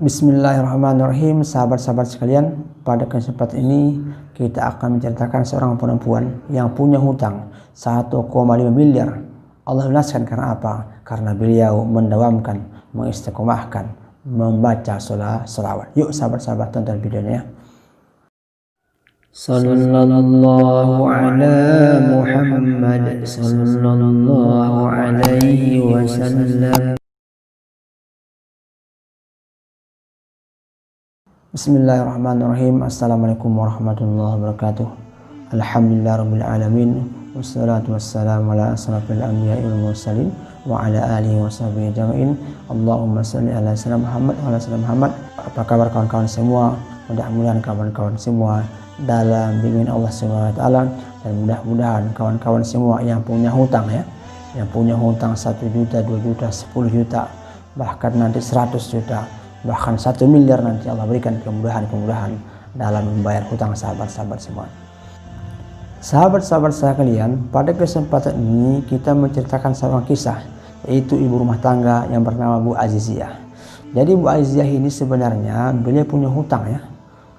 Bismillahirrahmanirrahim. Sahabat-sahabat sekalian, pada kesempatan ini kita akan menceritakan seorang perempuan yang punya hutang 1,5 miliar. Allah lunaskan karena apa? Karena beliau mendawamkan, mengistiqomahkan, membaca salawat. Yuk sahabat-sahabat, tonton videonya. Sallallahu ala Muhammad sallallahu alaihi wasallam. Bismillahirrahmanirrahim. Assalamualaikum warahmatullahi wabarakatuh. Alhamdulillahirrabbilalamin. Wassalatu wassalamu ala asrafil anbiya'i wal mursalin wa ala alihi wa sahbihi ajma'in. Allahumma salli ala sayyidina Muhammad wa ala sayyidina Muhammad. Apa kabar kawan-kawan semua? Mudah-mudahan kawan-kawan semua dalam bimbingan Allah Subhanahu wa taala, dan mudah-mudahan kawan-kawan semua yang punya hutang yang punya hutang 1 juta, 2 juta, 10 juta, bahkan nanti 100 juta, bahkan 1 miliar, nanti Allah berikan kemudahan dalam membayar hutang sahabat-sahabat semua. Sahabat-sahabat sekalian, pada kesempatan ini kita menceritakan sebuah kisah, yaitu ibu rumah tangga yang bernama Bu Aziziyah. Jadi Bu Aziziyah ini sebenarnya beliau punya hutang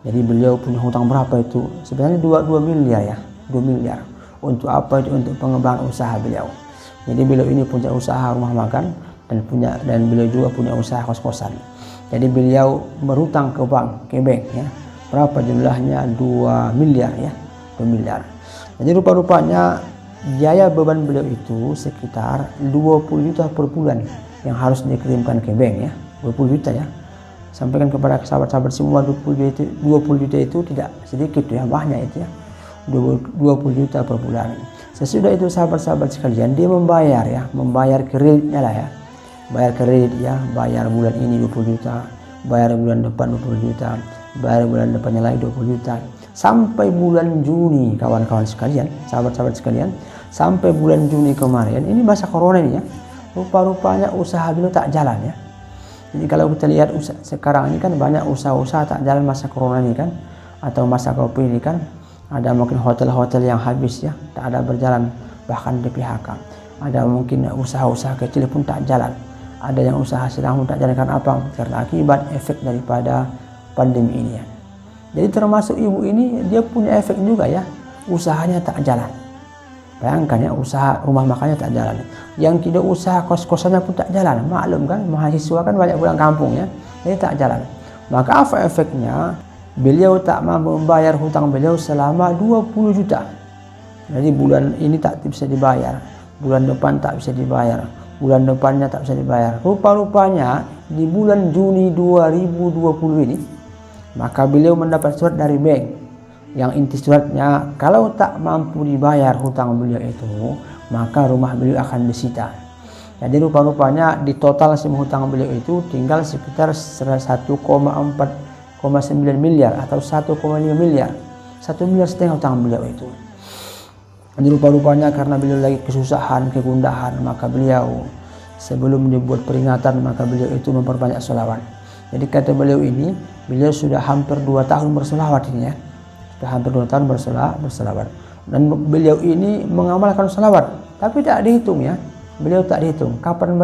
Jadi beliau punya hutang berapa itu? Sebenarnya 2 miliar 2 miliar. Untuk apa itu? Untuk pengembangan usaha beliau. Jadi beliau ini punya usaha rumah makan dan beliau juga punya usaha kos-kosan. Jadi beliau berhutang ke bank, Berapa jumlahnya? 2 miliar 2 miliar. Jadi rupa-rupanya biaya beban beliau itu sekitar 20 juta per bulan yang harus dikirimkan ke bank 20 juta Sampaikan kepada sahabat-sahabat semua, 20 juta itu tidak sedikit banyak itu 20 juta per bulan. Sesudah itu sahabat-sahabat sekalian, dia membayar kreditnya bayar kredit bayar bulan ini 20 juta, bayar bulan depan 20 juta, bayar bulan depannya lagi 20 juta, sampai bulan Juni kawan-kawan sekalian, sahabat-sahabat sekalian, sampai bulan Juni kemarin, ini masa corona ini rupa-rupanya usaha beliau tak jalan Jadi kalau kita lihat sekarang ini kan banyak usaha-usaha tak jalan masa corona ini atau masa Covid ini ada mungkin hotel-hotel yang habis tak ada berjalan, bahkan di PHK. Ada mungkin usaha-usaha kecil pun tak jalan. Ada yang usaha sedang pun tak jalan. Karena apa? Karena akibat efek daripada pandemi ini Jadi termasuk ibu ini, dia punya efek juga usahanya tak jalan. Bayangkan usaha rumah makannya tak jalan. Yang tidak usaha kos-kosannya pun tak jalan. Maklum kan, mahasiswa kan banyak pulang kampung jadi tak jalan. Maka apa efeknya? Beliau tak mampu membayar hutang beliau selama 20 juta. Jadi bulan ini tak bisa dibayar, bulan depan tak bisa dibayar, bulan depannya tak bisa dibayar. Rupa-rupanya di bulan Juni 2020 ini, maka beliau mendapat surat dari bank yang inti suratnya, kalau tak mampu dibayar hutang beliau itu, maka rumah beliau akan disita. Jadi rupa-rupanya di total semua hutang beliau itu tinggal sekitar 1,9 miliar atau 1,5 miliar, 1,5 miliar hutang beliau itu. Jadi rupa-rupanya karena beliau lagi kesusahan, kegundahan, maka beliau sebelum dibuat peringatan, maka beliau itu memperbanyak sholawat. Jadi kata beliau ini, beliau sudah hampir 2 tahun bersolawat ini sudah hampir 2 tahun bersolawat. Dan beliau ini mengamalkan sholawat, tapi tak dihitung beliau tak dihitung kapan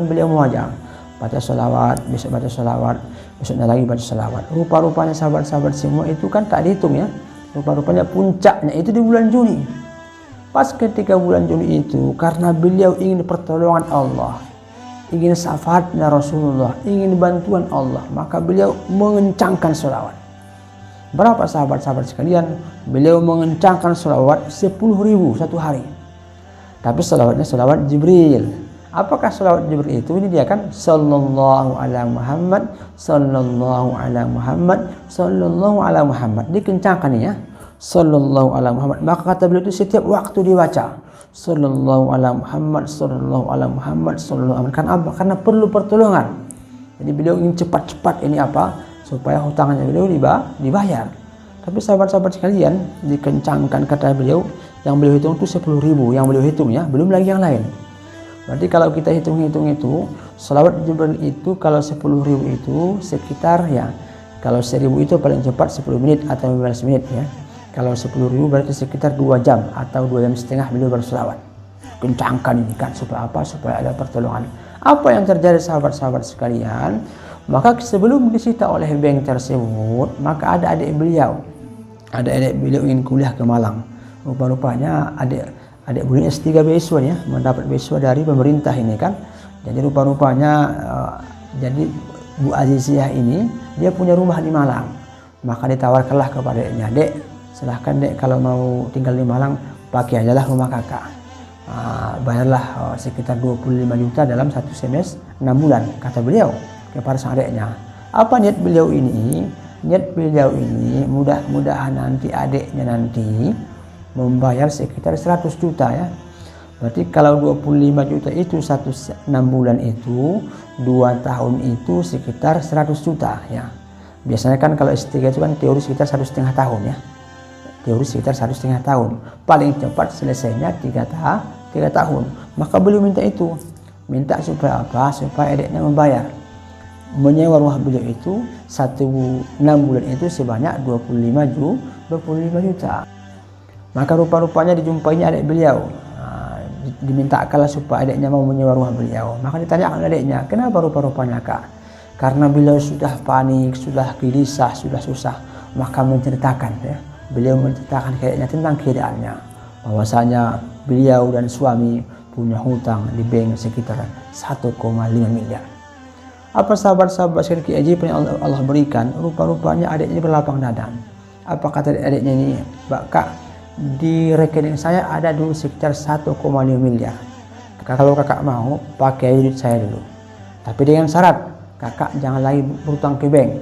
beliau muajah. Baca sholawat, besok baca sholawat, besoknya lagi baca sholawat. Rupa-rupanya sahabat-sahabat semua itu kan tak dihitung Rupa-rupanya puncaknya itu di bulan Juni. Pas ketika bulan Juni itu, karena beliau ingin pertolongan Allah, ingin syafaatnya Rasulullah, ingin bantuan Allah, maka beliau mengencangkan sholawat. Berapa sahabat-sahabat sekalian? Beliau mengencangkan sholawat 10.000 satu hari. Tapi sholawatnya sholawat Jibril. Apakah sholawat Jibril itu? Ini dia kan, sallallahu ala Muhammad, sallallahu ala Muhammad, sallallahu ala Muhammad. Dikencangkan sallallahu ala Muhammad. Maka kata beliau itu setiap waktu dibaca sallallahu ala Muhammad, sallallahu ala Muhammad, sallallahu ala Muhammad. Karena apa? Karena perlu pertolongan. Jadi beliau ingin cepat-cepat supaya hutangnya beliau dibayar. Tapi sahabat-sahabat sekalian, dikencangkan kata beliau, yang beliau hitung itu 10.000 yang beliau hitung belum lagi yang lain. Berarti kalau kita hitung-hitung itu, sholawat Jibril itu kalau 10.000 itu sekitar kalau 1.000 itu paling cepat 10 menit atau 15 menit Kalau 10.000 berarti sekitar 2 jam atau 2 jam setengah beliau bersolawat. Kencangkan ini kan supaya apa? Supaya ada pertolongan. Apa yang terjadi sahabat-sahabat sekalian? Maka sebelum disita oleh bank tersebut, maka ada adik beliau ingin kuliah ke Malang. Rupa-rupanya adik beliau S3 beasiswa ya, mendapat beasiswa dari pemerintah ini kan. Jadi rupa-rupanya jadi Bu Aziziah ini dia punya rumah di Malang. Maka ditawarkanlah kepada adiknya, "Dek, silahkan dek, kalau mau tinggal di Malang pakai ajalah rumah kakak. Bayarlah sekitar 25 juta dalam 1 semester 6 bulan," kata beliau kepada sang adiknya. Apa niat beliau ini? Niat beliau ini mudah-mudahan nanti adiknya nanti membayar sekitar 100 juta ya. Berarti kalau 25 juta itu 6 bulan itu 2 tahun itu sekitar 100 juta ya. Biasanya kan kalau S3 itu kan teori sekitar 1,5 tahun ya. Teori sekitar 1,5 tahun. Paling cepat selesainya 3 tahun. Maka beliau minta itu. Minta supaya apa? Supaya adiknya membayar. Menyewa rumah beliau itu 6 bulan itu sebanyak 25 juta. Maka rupa-rupanya dijumpainya adik beliau. Dimintakanlah supaya adiknya mau menyewa rumah beliau. Maka ditanyakan adiknya, "Kenapa rupa-rupanya kak?" Karena beliau sudah panik, sudah gelisah, sudah susah. Maka menceritakan ya. Beliau menceritakan kayaknya tentang keadaannya. Bahwasanya beliau dan suami punya hutang di bank sekitar 1,5 miliar. Apa sahabat-sahabat sekalian keajaiban yang Allah berikan, rupa-rupanya adiknya berlapang dada. Apa kata adiknya ini? "Kak, di rekening saya ada dulu sekitar 1,5 miliar. Kalau kakak mau, pakai duit saya dulu. Tapi dengan syarat, kakak jangan lagi berutang ke bank."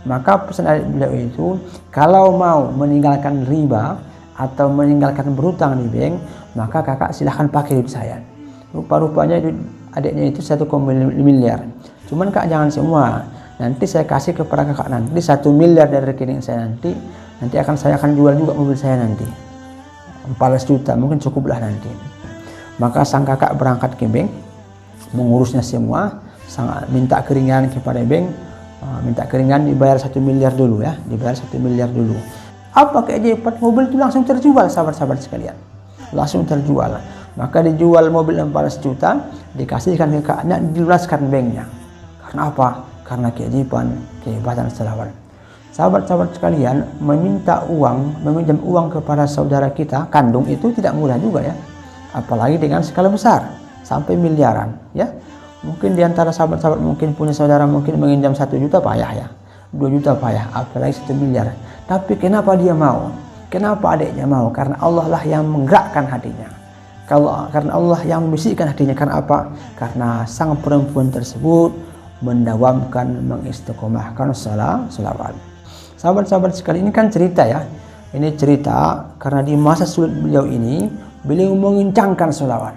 Maka pesan adik beliau itu, kalau mau meninggalkan riba atau meninggalkan berutang di bank, maka kakak silahkan pakai duit saya. Rupa-rupanya duit adiknya itu 1,5 miliar. Cuman kak jangan semua. Nanti saya kasih kepada kakak nanti 1 miliar dari rekening saya nanti saya akan jual juga mobil saya nanti. 14 juta mungkin cukuplah nanti. Maka sang kakak berangkat ke bank, mengurusnya semua, minta keringanan kepada bank, minta keringanan dibayar 1 miliar dulu ya, dibayar 1 miliar dulu. Apa keajaiban? Mobil itu langsung terjual sahabat-sahabat sekalian. Langsung terjual. Maka dijual mobil 14 juta, dikasihkan ke kakaknya, dilunaskan banknya. Karena apa? Karena kehebatan selawat. Sahabat-sahabat sekalian, meminta uang, meminjam uang kepada saudara kita kandung itu tidak mudah juga ya. Apalagi dengan skala besar, sampai miliaran ya. Mungkin diantara sahabat-sahabat mungkin punya saudara mungkin menginjam 1 juta payah ya, 2 juta payah, apalagi 1 miliar. Tapi kenapa dia mau? Kenapa adiknya mau? Karena Allah lah yang menggerakkan hatinya. Karena Allah yang membisikkan hatinya. Karena apa? Karena sang perempuan tersebut mendawamkan, mengistiqomahkan salawat. Sahabat-sahabat sekalian, ini kan cerita ya. Ini cerita karena di masa sulit beliau ini, beliau mengencangkan salawat.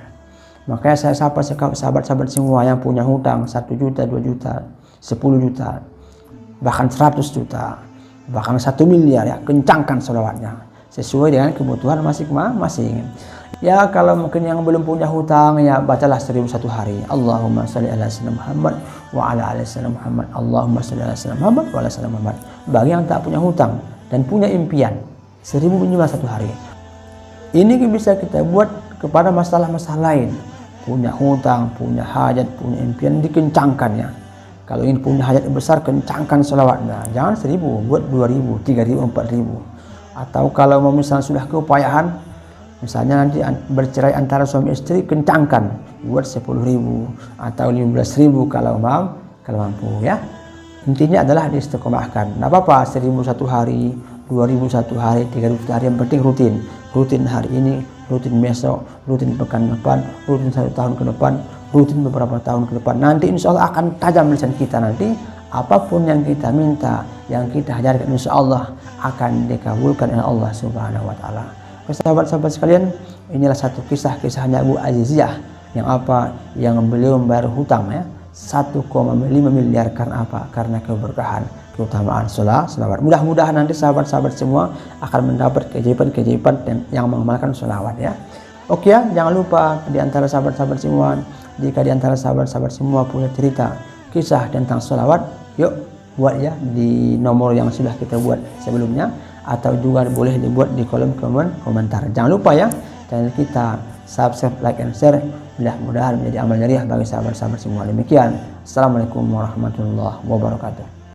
Makanya saya sapa sahabat-sahabat semua yang punya hutang 1 juta, 2 juta, 10 juta, bahkan 100 juta, bahkan 1 miliar ya, kencangkan salawatnya sesuai dengan kebutuhan masing-masing. Ya kalau mungkin yang belum punya hutang ya bacalah 1001 hari. Allahumma sholli ala sayyidina Muhammad wa ala ali sayyidina Muhammad. Allahumma sholli ala sayyidina Muhammad wa ala sayyidina Muhammad. Bagi yang tak punya hutang dan punya impian 1000 minimal 1 hari. Ini bisa kita buat kepada masalah-masalah lain. Punya hutang, punya hajat, punya impian, dikencangkannya. Kalau ingin punya hajat besar, kencangkan sholawatnya. Jangan 1000, buat 2000, 3000, 4000. Atau kalau misalnya sudah keupayaan, misalnya nanti bercerai antara suami istri, kencangkan buat 10.000 atau 15.000 kalau mampu ya. Intinya adalah diistiqomahkan. Nah apa-apa 1.000 1 hari, 2.000 1 hari, 3.000 1 hari, yang penting rutin hari ini, rutin besok, rutin pekan depan, rutin 1 tahun ke depan, rutin beberapa tahun ke depan. Nanti insya Allah akan tajam lisan kita nanti. Apapun yang kita minta, yang kita hajarkan, insya Allah akan dikabulkan oleh Allah Subhanahu Wa Taala. Sahabat-sahabat sekalian, inilah satu kisahnya Bu Aziziah yang beliau membayar hutang ya 1,5 miliar. Karena apa? Karena keberkahan, keutamaan selawat. Mudah-mudahan nanti sahabat-sahabat semua akan mendapat keajaiban yang mengamalkan selawat ya. Oke ya, jangan lupa di antara sahabat-sahabat semua, jika di antara sahabat-sahabat semua punya cerita kisah tentang selawat, yuk buat ya di nomor yang sudah kita buat sebelumnya, atau juga boleh dibuat di kolom komentar. Jangan lupa ya, channel kita subscribe, like, and share. Mudah-mudahan menjadi amal jariah bagi sahabat-sahabat semua. Demikian. Assalamualaikum warahmatullahi wabarakatuh.